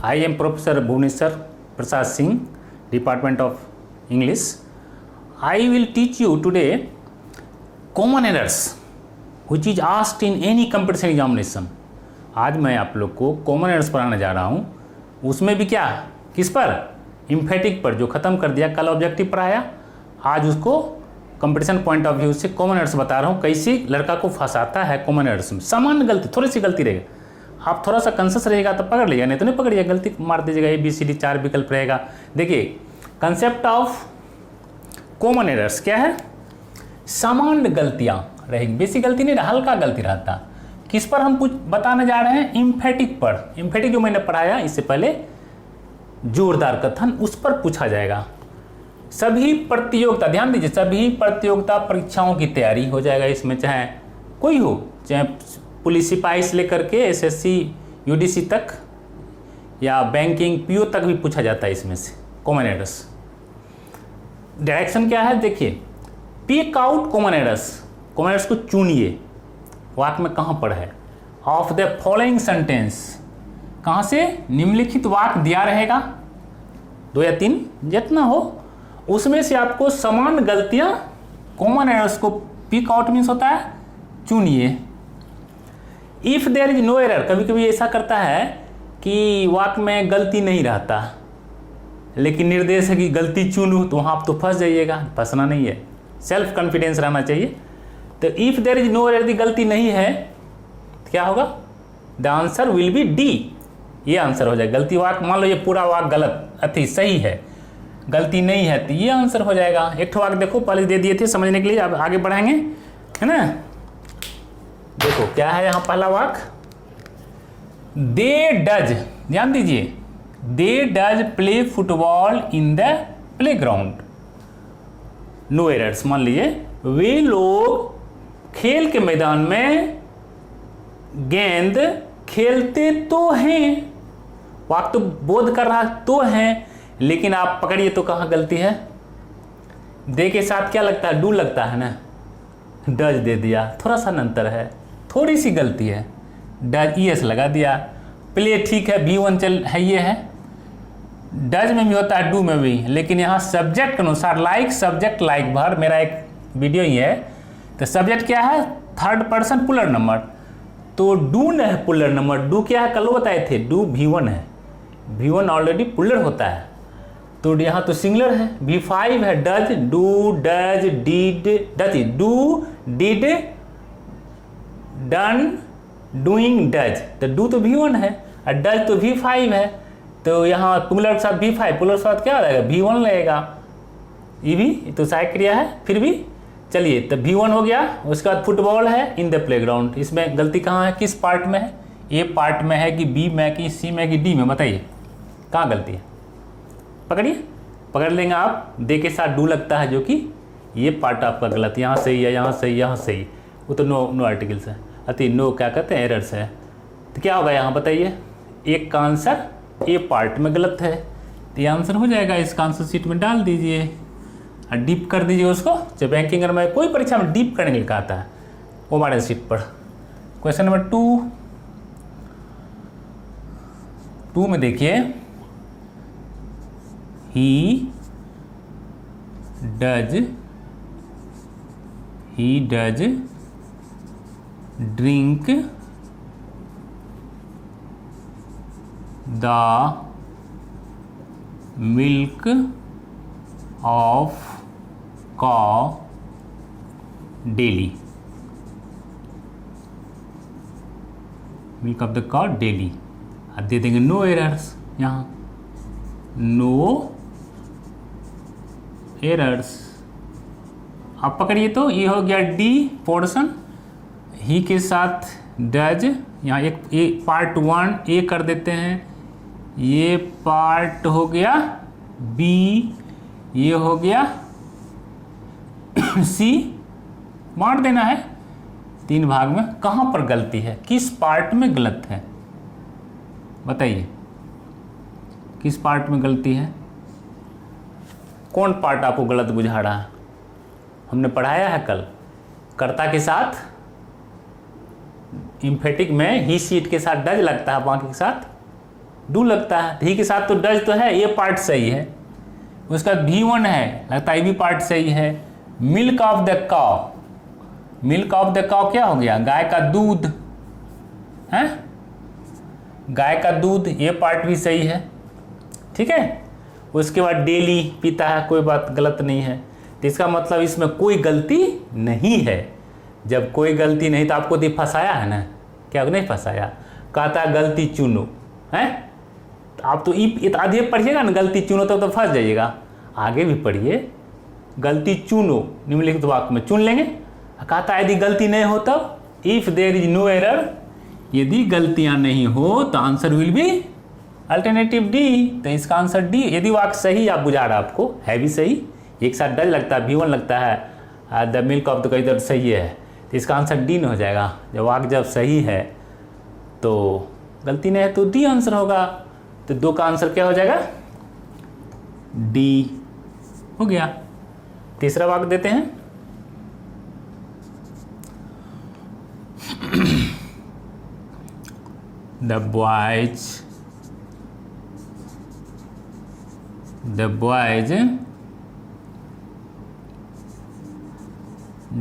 I am Professor Bhuvneshwar Prasad Singh, Department of English. I will teach you today common errors which is asked in any competition examination. आज मैं आप लोग को common errors पढ़ाने जा रहा हूँ, उसमें भी क्या, किस पर, इम्फेटिक पर, जो ख़त्म कर दिया, कल ऑब्जेक्टिव पढ़ाया, आज उसको कंपटीशन पॉइंट ऑफ व्यू से कॉमन एरर्स बता रहा हूँ, कैसे लड़का को फंसाता है कॉमन एरर्स में। सामान्य गलती, थोड़ी सी गलती रहेगा, आप थोड़ा सा कंसस रहेगा तो पकड़ लीजिएगा, नहीं तो नहीं पकड़िएगा, गलती मार दीजिएगा। ABCD 4 विकल्प रहेगा। देखिए कंसेप्ट ऑफ कॉमन एरर्स क्या है, सामान्य गलतियाँ रहेगी, बेसिक गलती नहीं, हल्का गलती रहता। किस पर हम कुछ बताने जा रहे हैं, इम्फेटिक पर। इम्फेटिक जो मैंने पढ़ाया इससे पहले, जोरदार कथन, उस पर पूछा जाएगा। सभी प्रतियोगिता, ध्यान दीजिए, सभी प्रतियोगिता परीक्षाओं की तैयारी हो जाएगा इसमें, चाहे कोई हो, चाहे पुलिस सिपाही से लेकर के SSC UDC तक या बैंकिंग PO तक भी पूछा जाता है इसमें से कॉमन एरर्स। डायरेक्शन क्या है, देखिए, pick out common errors. Common errors को चुनिए, वाक्य में कहाँ पर है, ऑफ द फॉलोइंग सेंटेंस, कहाँ से, निम्नलिखित वाक्य दिया रहेगा, 2 या 3 जितना हो, उसमें से आपको समान गलतियाँ, कॉमन एरर्स को पिक आउट मीन्स होता है चुनिए। If there is no error, कभी कभी ऐसा करता है कि वाक्य में गलती नहीं रहता, लेकिन निर्देश है कि गलती चुनो, तो वहाँ आप तो फंस जाइएगा, फंसना नहीं है, सेल्फ कॉन्फिडेंस रहना चाहिए। तो if there is no error, यदि गलती नहीं है तो क्या होगा, the answer will be D, ये आंसर हो जाएगा। गलती वाक्य, मान लो ये पूरा वाक्य गलत सही है, गलती नहीं है, तो ये आंसर हो जाएगा। एक ठो वाक्य देखो, पहले दे दिए थे समझने के लिए, अब आगे बढ़ाएंगे, है ना। देखो क्या है यहाँ पहला वाक्य, दे डज, ध्यान दीजिए, they does play football in the playground, no errors. मान लीजिए वे लोग खेल के मैदान में गेंद खेलते तो हैं, वाक्य तो बोध कर रहा तो हैं, लेकिन आप पकड़िए तो कहाँ गलती है, दे के साथ क्या लगता है, डू लगता है ना, डज दे दिया, थोड़ा सा अंतर है, थोड़ी सी गलती है, डज ES लगा दिया। प्ले ठीक है, V1 चल है, ये है, डज में भी होता है, डू में भी, लेकिन यहाँ सब्जेक्ट के अनुसार, लाइक सब्जेक्ट लाइक भर, मेरा एक वीडियो ही है, तो सब्जेक्ट क्या है, थर्ड पर्सन पुलर नंबर, तो डू न है पुलर नंबर, डू क्या है, कल बताए थे, डू V1 है, V1 ऑलरेडी पुलर होता है, तो यहाँ तो सिंगुलर है, V5 है, does, do, does, did, does, do, did, done, doing, does, तो डू तो V1 है और डज तो V5 है, तो यहाँ पुलर के साथ V5, पुलर के साथ क्या रहेगा, V1 लगेगा, ये भी तो सहायक क्रिया है, फिर भी चलिए, तो V1 हो गया। उसके बाद फुटबॉल है इन द प्लेग्राउंड, इसमें गलती कहाँ है, किस पार्ट में है, ए पार्ट में है कि B में कि C में कि D में, बताइए कहाँ गलती है, पकड़िए, पकड़ लेंगे आप, दे के साथ डू लगता है, जो कि ये पार्ट आपका गलत, यहाँ सही है, यहाँ सही, यहाँ सही, वो तो नो आर्टिकल्स है, अति नो क्या कहते हैं, एरर्स है। तो क्या होगा यहाँ बताइए, एक का आंसर ए पार्ट में गलत है, तो ये आंसर हो जाएगा, इसका आंसर शीट में डाल दीजिए और डीप कर दीजिए उसको। जब बैंकिंग में कोई परीक्षा में डीप करने के लिए कहता है, वो हमारे शीट पर। क्वेश्चन नंबर 2 में देखिए, he does drink the milk of cow daily, milk of the cow daily, अब दे देंगे नो एरर्स, यहाँ नो एरर्स। अब पकड़िए तो ये हो गया D पोर्शन, ही के साथ डज, यहाँ एक पार्ट 1 A कर देते हैं, ये पार्ट हो गया B, ये हो गया C, बांट देना है 3 भाग में। कहाँ पर गलती है, किस पार्ट में गलत है, बताइए किस पार्ट में गलती है, कौन पार्ट आपको गलत बुझा रहा है। हमने पढ़ाया है कल, कर्ता के साथ इम्फेटिक में ही सीट के साथ डज लगता है, बाकी के साथ डू लगता है, ही के साथ तो डज तो है, ये पार्ट सही है। उसका V1 है, लगता है ये भी पार्ट सही है। Milk of the cow, milk of the cow क्या हो गया, गाय का दूध है, गाय का दूध, ये पार्ट भी सही है। ठीक है, उसके बाद डेली पीता है, कोई बात गलत नहीं है। तो इसका मतलब इसमें कोई गलती नहीं है। जब कोई गलती नहीं तो आपको तो फंसाया है ना, क्या नहीं फंसाया, कहता गलती चुनो है। तो आप तो आधे पढ़िएगा ना, गलती चुनो तो फंस जाइएगा। आगे भी पढ़िए, गलती चुनो निम्नलिखित वाक्य में चुन लेंगे। कहता यदि गलती नहीं हो तब, if there is no error, यदि गलतियां नहीं हो तो answer will be alternative D. तो इसका आंसर डी। यदि वाक्य सही आप बुझा रहा आपको, है भी सही, एक साथ डज लगता है, V1 लगता है, the milk of the cow इधर सही है, तो इसका आंसर डी न हो जाएगा। जब वाक्य जब सही है तो गलती नहीं है तो डी आंसर होगा। तो 2 का आंसर क्या हो जाएगा, डी हो गया। तीसरा वाक्य देते हैं, the boys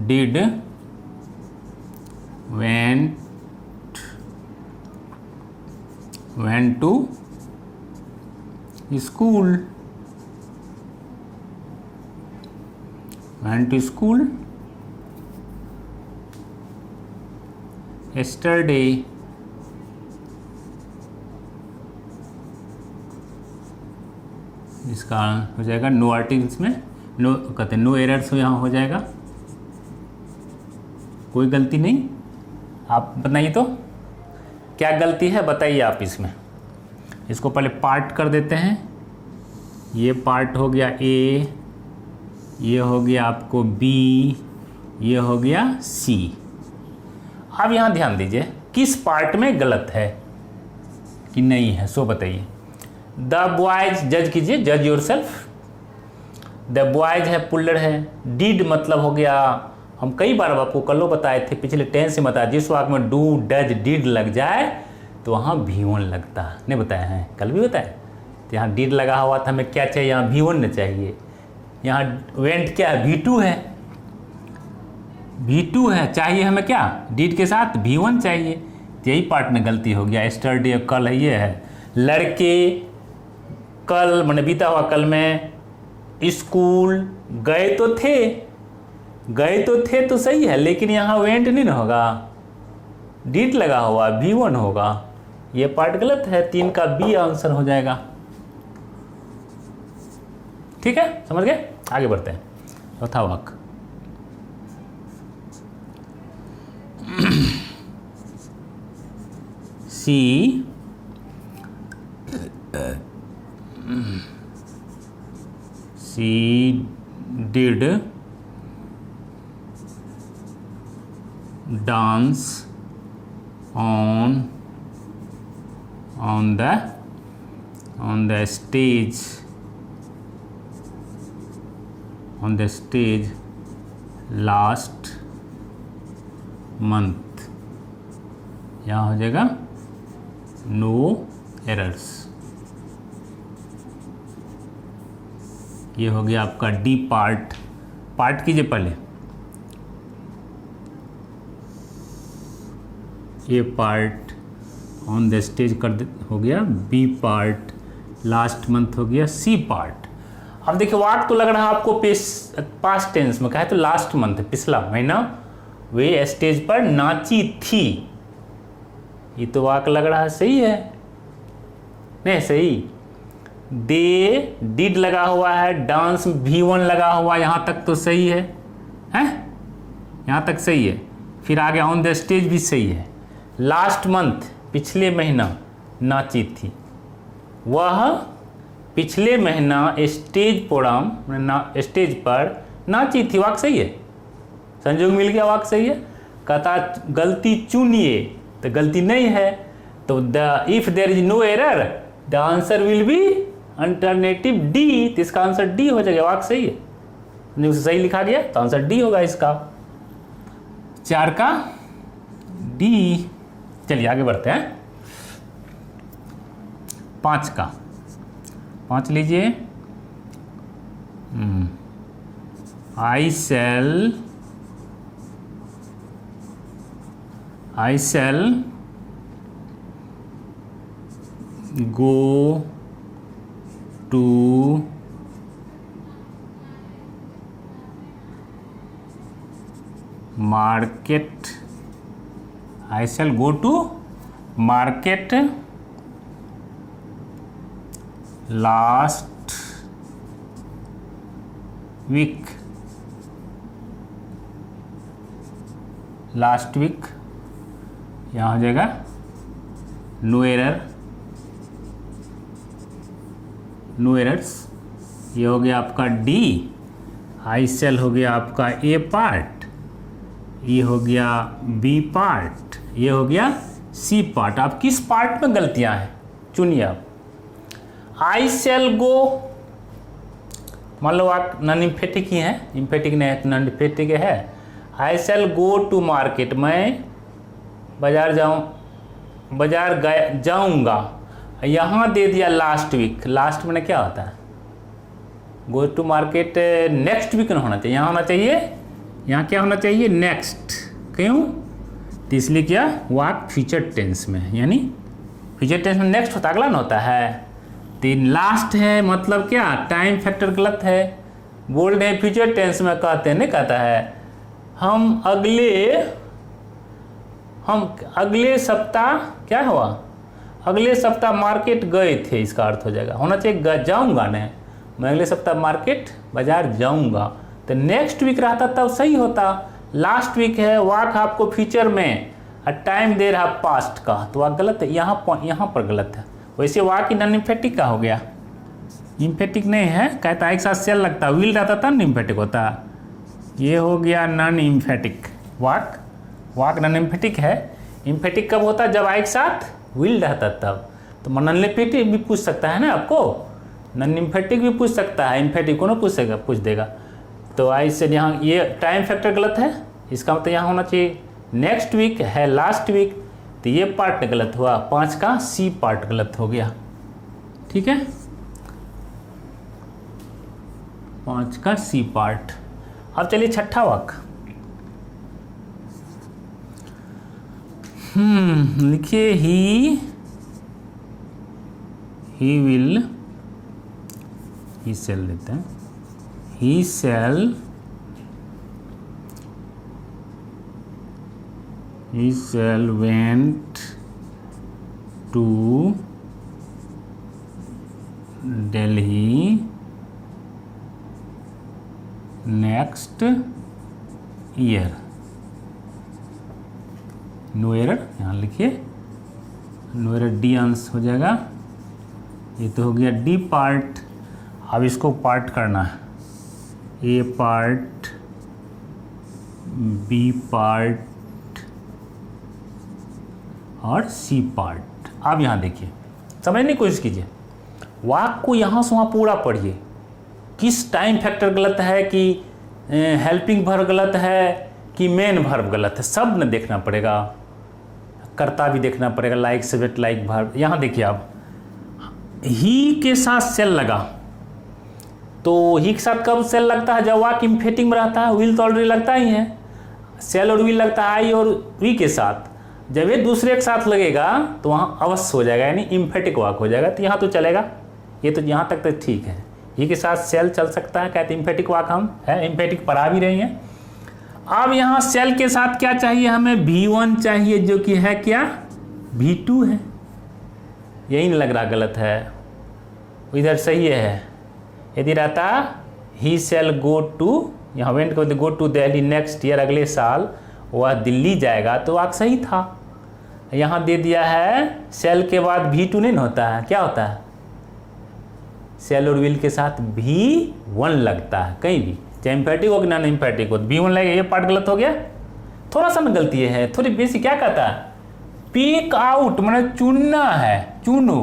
did went to school, yesterday। इसका हो जाएगा नो आर्टिकल्स में, नो कहते हैं नो एरर्स यहाँ हो जाएगा, कोई गलती नहीं। आप बताइए तो क्या गलती है, बताइए आप इसमें। इसको पहले पार्ट कर देते हैं। ये पार्ट हो गया ए, ये हो गया आपको बी, ये हो गया सी। अब यहाँ ध्यान दीजिए किस पार्ट में गलत है कि नहीं है, सो बताइए। द बॉयज, जज कीजिए, जज योर सेल्फ। द बॉयज है पुल्लर है, डिड मतलब हो गया, हम कई बार आपको कल बताए थे, पिछले टेंस से बताया, जिस वाक्य में डू डज डिड लग जाए तो वहाँ V1 लगता, नहीं बताया है, कल भी बताया। तो यहाँ डिड लगा हुआ था, हमें क्या चाहिए, यहाँ V1 न चाहिए। यहाँ वेंट क्या है, V2 है, V2 है, चाहिए हमें क्या, डिड के साथ V1 चाहिए। तो यही पार्ट में गलती हो गया। यस्टरडे कल है, ये है। लड़के कल मैंने बीता हुआ कल में स्कूल गए तो थे तो सही है, लेकिन यहाँ वेंट नहीं ना होगा, डिड लगा हुआ V1 होगा। ये पार्ट गलत है, 3 का बी आंसर हो जाएगा। ठीक है, समझ गए। आगे बढ़ते हैं, चौथा वाक्य। सी did dance on the stage last month। यहाँ हो जाएगा नो एरर्स। ये हो गया आपका डी पार्ट। पार्ट कीजिए पहले, ए पार्ट ऑन द स्टेज हो गया, बी पार्ट लास्ट मंथ हो गया, सी पार्ट। अब देखिए वाक्य तो लग रहा है आपको पास्ट टेंस में, कहा तो लास्ट मंथ पिछला महीना वे स्टेज पर नाची थी। ये तो वाक्य लग रहा है सही है, नहीं सही। दे डिड लगा हुआ है, डांस V1 लगा हुआ, यहाँ तक तो सही है, हैं? यहाँ तक सही है। फिर आगे ऑन द स्टेज भी सही है। लास्ट मंथ पिछले महीना नाची थी, वह पिछले महीना स्टेज प्रोग्राम स्टेज पर नाची थी, वाक्य सही है। संयोग मिल गया, वाक्य सही है। कहता गलती चुनिए, तो गलती नहीं है, तो the if there is no error the answer will be alternative D. तो इसका आंसर डी हो जाएगा, वाक्य सही है, सही लिखा गया तो आंसर डी होगा इसका, 4 का डी। चलिए आगे बढ़ते हैं। 5 का 5 लीजिए। I shall go to market. I shall go to market last week. Last week यहाँ हो जाएगा नो एरर, नो एरर्स। ये हो गया आपका डी। आई सेल हो गया आपका ए पार्ट, ये हो गया बी पार्ट, ये हो गया सी पार्ट। आप किस पार्ट में गलतियां हैं चुनिए आप। आई सेल गो, मान लो आप नॉन इम्फेटिक ही हैं, इम्फेटिक नहीं है तो नॉन इम्फेटिक है। आई सेल गो टू मार्केट, मैं बाजार जाऊंगा। यहाँ दे दिया लास्ट वीक। लास्ट में क्या होता है? Go to market next week में होना चाहिए, यहाँ होना चाहिए, यहाँ क्या होना चाहिए? नेक्स्ट। क्यों? तो इसलिए क्या वाक फ्यूचर टेंस में, यानी फ्यूचर टेंस में नेक्स्ट होता, अगला ना होता है। तो लास्ट है मतलब क्या टाइम फैक्टर गलत है। बोल्ड है फ्यूचर टेंस में कहते हैं, नहीं कहता है हम अगले सप्ताह क्या हुआ, अगले सप्ताह मार्केट गए थे, इसका अर्थ हो जाएगा, होना चाहिए जाऊंगा नहीं, मैं अगले सप्ताह मार्केट बाजार जाऊंगा। तो नेक्स्ट वीक रहता तब सही होता। लास्ट वीक है, वाक आपको फ्यूचर में और टाइम दे रहा पास्ट का, तो वाक गलत है, यहाँ पर गलत है। वैसे वाक ही नॉन इम्फेटिक का हो गया, इम्फेटिक नहीं है, कहता एक साथ सेल लगता, विल रहता तब नहीं इम्फेटिक होता। ये हो गया नॉन इम्फेटिक। वाक नॉन इम्फेटिक है। इम्फेटिक कब होता? जब एक साथ विल रहता तब। तो नॉन इम्फेटिक भी पूछ सकता है ना आपको, नॉन इम्फेटिक भी पूछ सकता है, इम्फेटिक को ना पूछ देगा। तो आई से यहाँ ये टाइम फैक्टर गलत है, इसका मतलब यहाँ होना चाहिए नेक्स्ट वीक है लास्ट वीक, तो ये पार्ट गलत हुआ, 5 का सी पार्ट गलत हो गया। ठीक है, 5 का सी पार्ट। अब चलिए छठा वाक्य लिखिए। ही विल, ही सेल देते हैं, he shall went to Delhi next year। No error, यहाँ लिखिए नो एरर, डी आंसर हो जाएगा। ये तो हो गया डी पार्ट। अब इसको पार्ट करना है, ए पार्ट, बी पार्ट और सी पार्ट। अब यहाँ देखिए, समझने की कोशिश कीजिए, वाक्य को यहाँ से वहाँ पूरा पढ़िए। किस टाइम फैक्टर गलत है, कि हेल्पिंग वर्ब गलत है, कि मेन वर्ब गलत है, सब न देखना पड़ेगा। कर्ता भी देखना पड़ेगा, लाइक सब्जेक्ट लाइक वर्ब। यहाँ देखिए आप, ही के साथ सेल लगा, तो ही के साथ कब सेल लगता है? जब वाक्य इम्फेटिक में रहता है। विल तो ऑलरेडी लगता ही है, सेल और विल लगता है आई और वी के साथ। जब ये दूसरे के साथ लगेगा तो वहाँ अवश्य हो जाएगा, यानी इम्फेटिक वाक्य हो जाएगा। तो यहाँ तो चलेगा, ये तो यहाँ तक तो ठीक है। ही के साथ सेल चल सकता है, कहते इम्फेटिक वाक्य हम है, इम्फेटिक पढ़ा भी रही हैं। अब यहाँ सेल के साथ क्या चाहिए हमें? V1 चाहिए, जो कि है क्या? V2 है। यही नहीं लग रहा गलत है, इधर सही है। यदि रहता ही सेल गो टू, यहाँ वेंट को go to Delhi next year, अगले साल वह दिल्ली जाएगा, तो वाक्य सही था। यहाँ दे दिया है सेल के बाद V2 नहीं होता है, क्या होता है? सेल और विल के साथ V1 लगता है कहीं भी, चाहे इम्फेटिक हो कि नॉन इम्फेटिक हो, V1 लगेगा। ये पार्ट गलत हो गया, थोड़ा सा में गलती है, थोड़ी बेसी। क्या कहता है? पिक आउट, मतलब चुनना है, चुनो।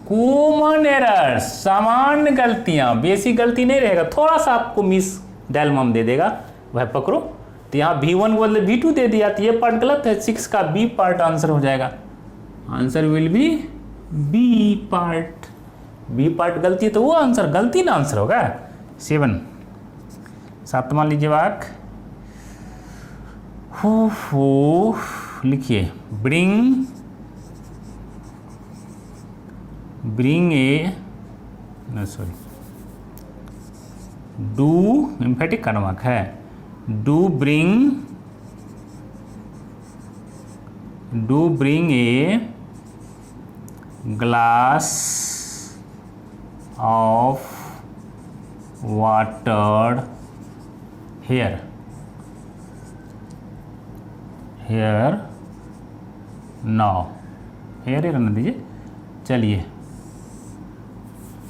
कॉमन एरर, सामान्य गलतियां, बेसी गलती नहीं रहेगा, थोड़ा सा आपको मिस डेलमम दे देगा, वह पकड़ो। तो यहाँ V1 को बदले V2 दे दिया, तो ये पार्ट गलत है। 6 का बी पार्ट आंसर हो जाएगा। Answer will be B part. B part गलती है तो वो आंसर गलती ना आंसर होगा। 7 सातवां लीजिए वाक्य, हो लिखिए, bring a sorry do emphatic का वाक्य है, do bring a glass of water here now. Here रहने दीजिए। चलिए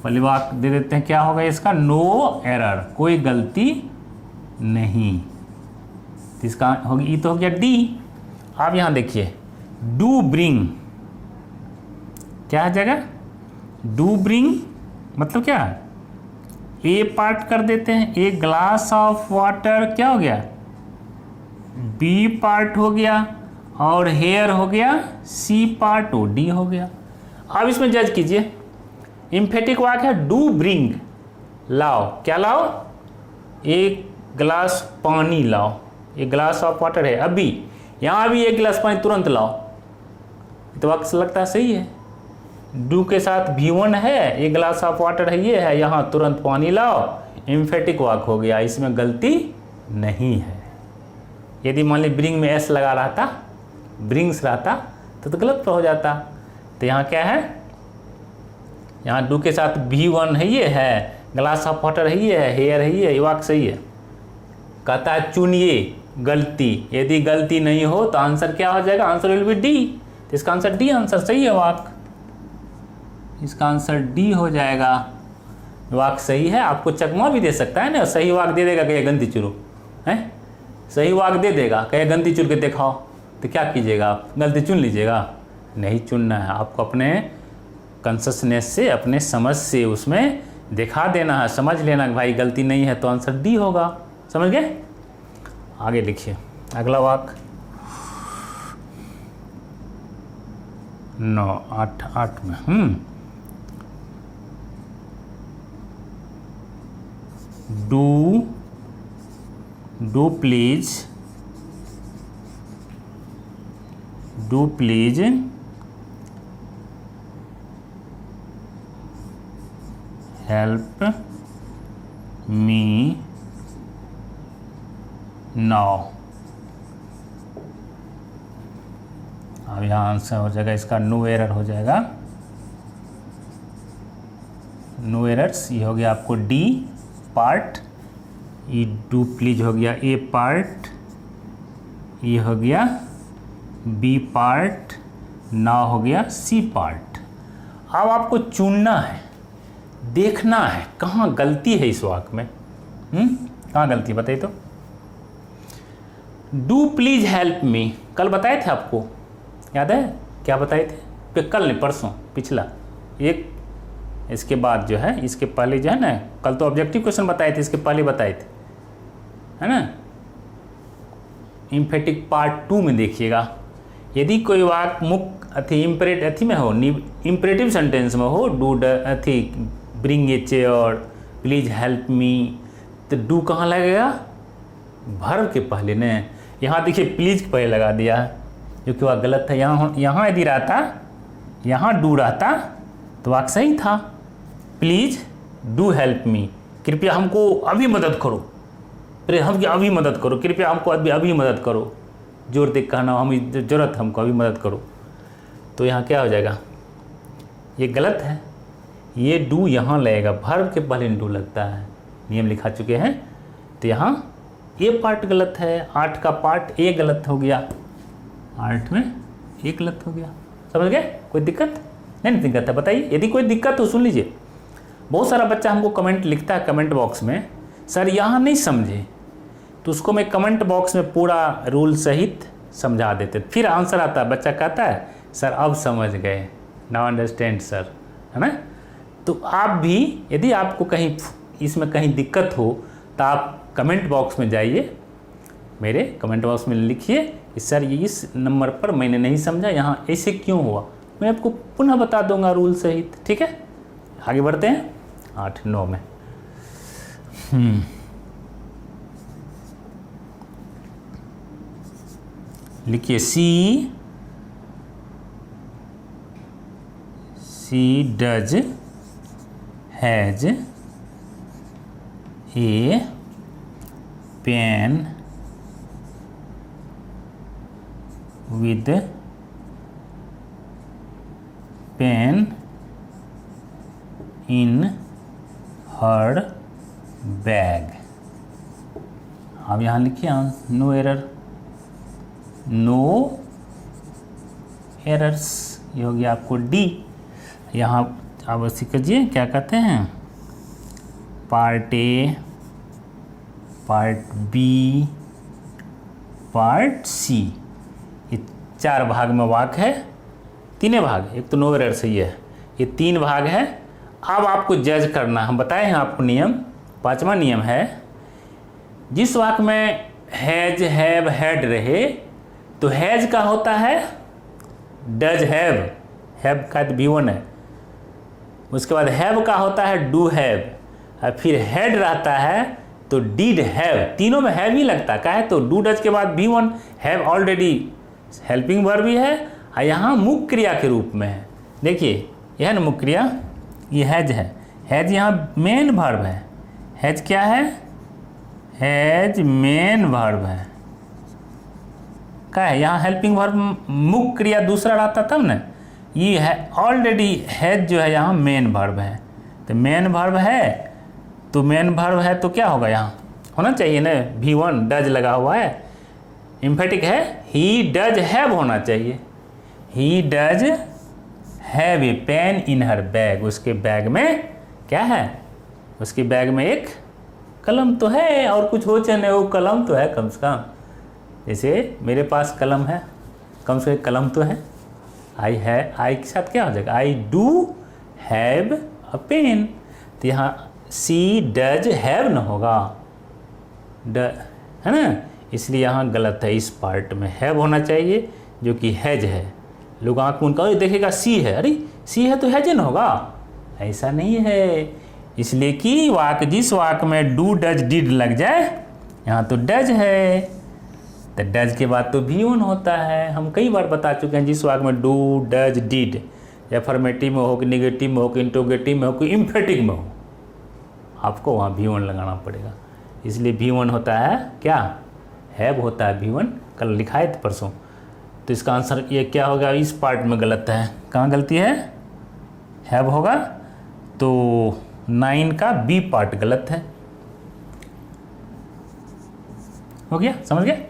पहली बात दे देते हैं, क्या होगा इसका, नो एरर, कोई गलती नहीं। इसका होगी, तो हो गया डी। आप यहां देखिए, डू ब्रिंग क्या है जगह, डू ब्रिंग मतलब क्या, ए पार्ट कर देते हैं, ए ग्लास ऑफ वाटर क्या हो गया, बी पार्ट हो गया, और हेयर हो गया सी पार्ट, ओ डी हो गया। अब इसमें जज कीजिए, एम्फेटिक वाक्य है डू ब्रिंग, लाओ, क्या लाओ, एक गिलास पानी लाओ, एक गिलास ऑफ वाटर है, अभी यहाँ भी एक गिलास पानी तुरंत लाओ, तो वाक्य लगता है सही है। डू के साथ V1 है, एक गिलास ऑफ वाटर है, ये है, यहाँ तुरंत पानी लाओ, एम्फेटिक वाक्य हो गया, इसमें गलती नहीं है। यदि मान ली ब्रिंग में एस लगा रहा था, ब्रिंग्स रहता तो गलत हो जाता। तो यहाँ क्या है, यहाँ डू के साथ V1 है, ये है, ग्लास ऑफ वाटर है, ये है, हेयर है, ये वाक्य सही है। कहता है चुनिए गलती, यदि गलती नहीं हो तो आंसर क्या हो जाएगा, आंसर विल बी डी। तो इसका आंसर डी आंसर सही है, वाक्य इसका आंसर डी हो जाएगा। वाक्य सही है, आपको चकमा भी दे सकता है ना, सही वाक्य दे देगा, कहीं गलती चुनो है, सही वाक्य दे देगा, कहीं गलती चुन के दिखाओ, तो क्या कीजिएगा आप, गलती चुन लीजिएगा, नहीं चुनना है आपको, अपने कॉन्शसनेस से, अपने समझ से उसमें दिखा देना है, समझ लेना कि भाई गलती नहीं है, तो आंसर डी होगा। समझ गए। आगे लिखिए अगला वाक्य, 9 8 में do please help me now. अब यहाँ आंसर हो जाएगा इसका, नो एरर हो जाएगा, नो एरर्स, ये हो गया आपको डी पार्ट, ये डू प्लीज हो गया ए पार्ट, ये हो गया बी पार्ट, ना हो गया सी पार्ट। अब आपको चुनना है, देखना है कहाँ गलती है इस वाक्य में, कहाँ गलती बताइए तो। डू प्लीज हेल्प मी, कल बताए थे आपको, याद है क्या बताए थे, कल नहीं परसों, पिछला एक, इसके बाद जो है, इसके पहले जो है ना, कल तो ऑब्जेक्टिव क्वेश्चन बताए थे, इसके पहले बताए थे, है ना। इम्फेटिक पार्ट 2 में देखिएगा, यदि कोई वाक्य मुख्य इम्परेटिव में हो, इम्परेटिव सेंटेंस में हो, do bring a chair, please help me, तो डू कहाँ लगेगा, वर्ब के पहले ने। यहाँ देखिए प्लीज के पहले लगा दिया है, जो कि वह गलत है। यहाँ यदि रहता, यहाँ डू रहता तो वाक्य सही था, प्लीज डू हेल्प मी, कृपया हमको अभी मदद करो, अरे हम अभी मदद करो, कृपया हमको अभी मदद करो, जोर देख कहना, हम ज़रूरत हमको अभी मदद करो। तो यहाँ क्या हो जाएगा, ये गलत है, ये डू यहाँ लगेगा, वर्ब के पहले डू लगता है, नियम लिखा चुके हैं। तो यहाँ ए पार्ट गलत है, 8 का पार्ट ए गलत हो गया, 8 में ए गलत हो गया। समझ गए, कोई दिक्कत नहीं दिक्कत है, बताइए यदि कोई दिक्कत तो सुन लीजिए। बहुत सारा बच्चा हमको कमेंट लिखता है कमेंट बॉक्स में, सर यहाँ नहीं समझे, तो उसको मैं कमेंट बॉक्स में पूरा रूल सहित समझा देते, फिर आंसर आता है, बच्चा कहता है सर अब समझ गए, नाउ अंडरस्टैंड सर, है ना। तो आप भी यदि आपको कहीं इसमें कहीं दिक्कत हो तो आप कमेंट बॉक्स में जाइए, मेरे कमेंट बॉक्स में लिखिए कि सर ये इस नंबर पर मैंने नहीं समझा, यहाँ ऐसे क्यों हुआ, मैं आपको पुनः बता दूंगा रूल सहित, ठीक है। आगे बढ़ते हैं 8-9 में। लिखिए she does has a pen with pen in her bag. अब यहाँ लिखिए नो एरर, नो एरर्स, ये हो गया आपको डी। यहाँ अब ऐसे कीजिए, क्या कहते हैं, part A, part B, part C, ये 4 भाग में वाक्य है, 3 भाग, एक तो नो एरर से ये है, ये 3 भाग है। अब आपको जज करना, हम बताए हैं आपको नियम, 5वां नियम है, जिस वाक्य में हैज, हैव, हैड रहे तो हैज का होता है डज हैव, हैव का तो V1 है, उसके बाद हैव का होता है डू हैव, और फिर हैड रहता है तो डिड हैव, तीनों में हैव ही लगता है, काहे तो डू डज के बाद V1, have already helping verb भी है और यहाँ मुख्य क्रिया के रूप में है। देखिए यह है ना मुख्य क्रिया, ये हैज है, हैज यहाँ मेन वर्ब है, हैज क्या है, हैज मेन वर्ब है, क्या है यहाँ हेल्पिंग वर्ब मुख्य क्रिया दूसरा रहता तब ना, ये है ऑलरेडी हैज जो है यहाँ मेन वर्ब है, तो मेन वर्ब है, तो मेन वर्ब है तो क्या होगा, यहाँ होना चाहिए ना V1 डज लगा हुआ है, एम्फेटिक है, ही डज हैव होना चाहिए, he does have a pen in her bag, उसके बैग में क्या है, उसके बैग में एक कलम तो है, और कुछ हो चाहे नहीं वो कलम तो है कम से कम, जैसे मेरे पास कलम है, कम से कम कलम तो है, आई है, आई के साथ क्या हो जाएगा, I do have a pen, तो यहाँ सी डज हैव न होगा, है ना, इसलिए यहाँ गलत है, इस पार्ट में हैव होना चाहिए जो कि हैज है। लोग आँख मूंद कर देखेगा सी है, अरे सी है तो हैज न होगा, ऐसा नहीं है, इसलिए कि वाक्य जिस वाक्य में डू डज डिड लग जाए यहाँ तो डज है, तो डज के बाद तो V1 होता है। हम कई बार बता चुके हैं, जिस वाक्य में डू डज डिड एफर्मेटिव में हो कि नेगेटिव में हो कि इंट्रोगेटिव में हो कि इम्फेटिक में हो, आपको वहाँ V1 लगाना पड़ेगा, इसलिए V1 होता है क्या, हैव होता है V1, कल लिखाए थे परसों, तो इसका आंसर ये क्या होगा, इस पार्ट में गलत है, कहाँ गलती है, हैव होगा, तो 9 का बी पार्ट गलत है, हो गया, समझ गए।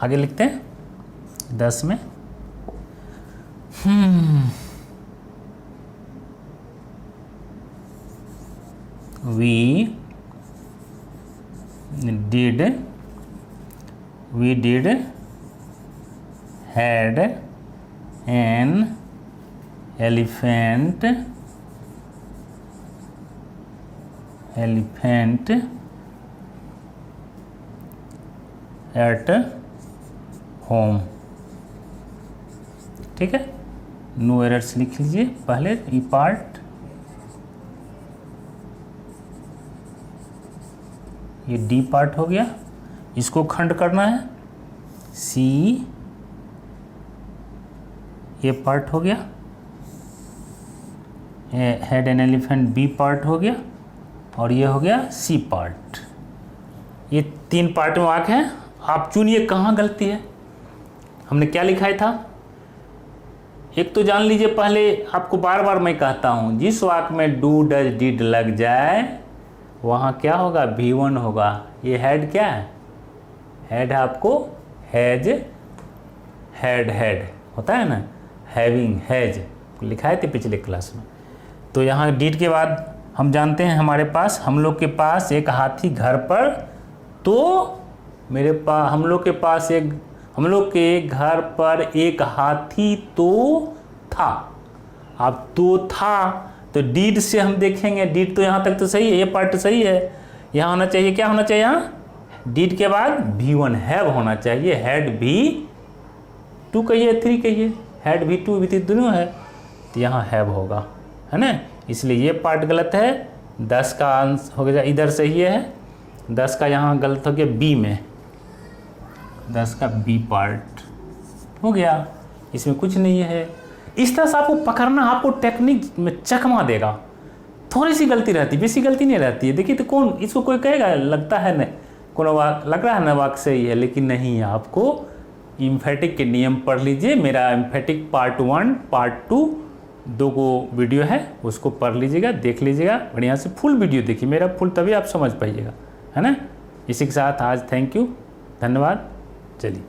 आगे लिखते हैं 10 में, we did had an elephant at home, ठीक है, नो एरर्स लिख लीजिए पहले, ई पार्ट, ये डी पार्ट हो गया, इसको खंड करना है, सी ये पार्ट हो गया, had an elephant B part हो गया, और ये हो गया सी पार्ट। ये 3 पार्ट में वाक्य है, आप चुनिए कहाँ गलती है। हमने क्या लिखा था, एक तो जान लीजिए पहले, आपको बार बार मैं कहता हूँ, जिस वाक्य में डू डज डिड लग जाए वहाँ क्या होगा, V1 होगा। ये हैड क्या है, हैड है आपको, हैज, हैड होता है ना, हैविंग, हैज लिखाए थे पिछले क्लास में। तो यहाँ डिड के बाद हम जानते हैं हमारे पास, हम लोग के पास एक हाथी घर पर, तो मेरे पास, हम लोग के घर पर एक हाथी तो था। अब तो था तो डीड से हम देखेंगे, डीड तो यहाँ तक तो सही है, ये पार्ट सही है, यहाँ होना चाहिए, क्या होना चाहिए, यहाँ डीड के बाद V1 हैव होना चाहिए, हैड भी 2 कहिए 3 कहिए, हैड भी टू भी दोनों है, तो यहाँ हैव होगा, है ना। इसलिए ये पार्ट गलत है। 10 का आंसर हो गया इधर सही है, 10 का यहाँ गलत हो गया बी में, 10 का बी पार्ट हो गया, इसमें कुछ नहीं है। इस तरह से आपको पकड़ना, आपको टेक्निक में चकमा देगा। थोड़ी सी गलती रहती है, बेसी गलती नहीं रहती है। देखिए तो कौन इसको कोई कहेगा लगता है न कोनो वाक लग रहा है ना वाक सही है, लेकिन नहीं है। आपको एम्फेटिक के नियम पढ़ लीजिए। मेरा एम्फेटिक पार्ट 1 पार्ट 2 दो को वीडियो है, उसको पढ़ लीजिएगा, देख लीजिएगा बढ़िया से। फुल वीडियो देखिए मेरा फुल, तभी आप समझ पाइएगा, है ना। इसी के साथ आज थैंक यू, धन्यवाद, चलिए।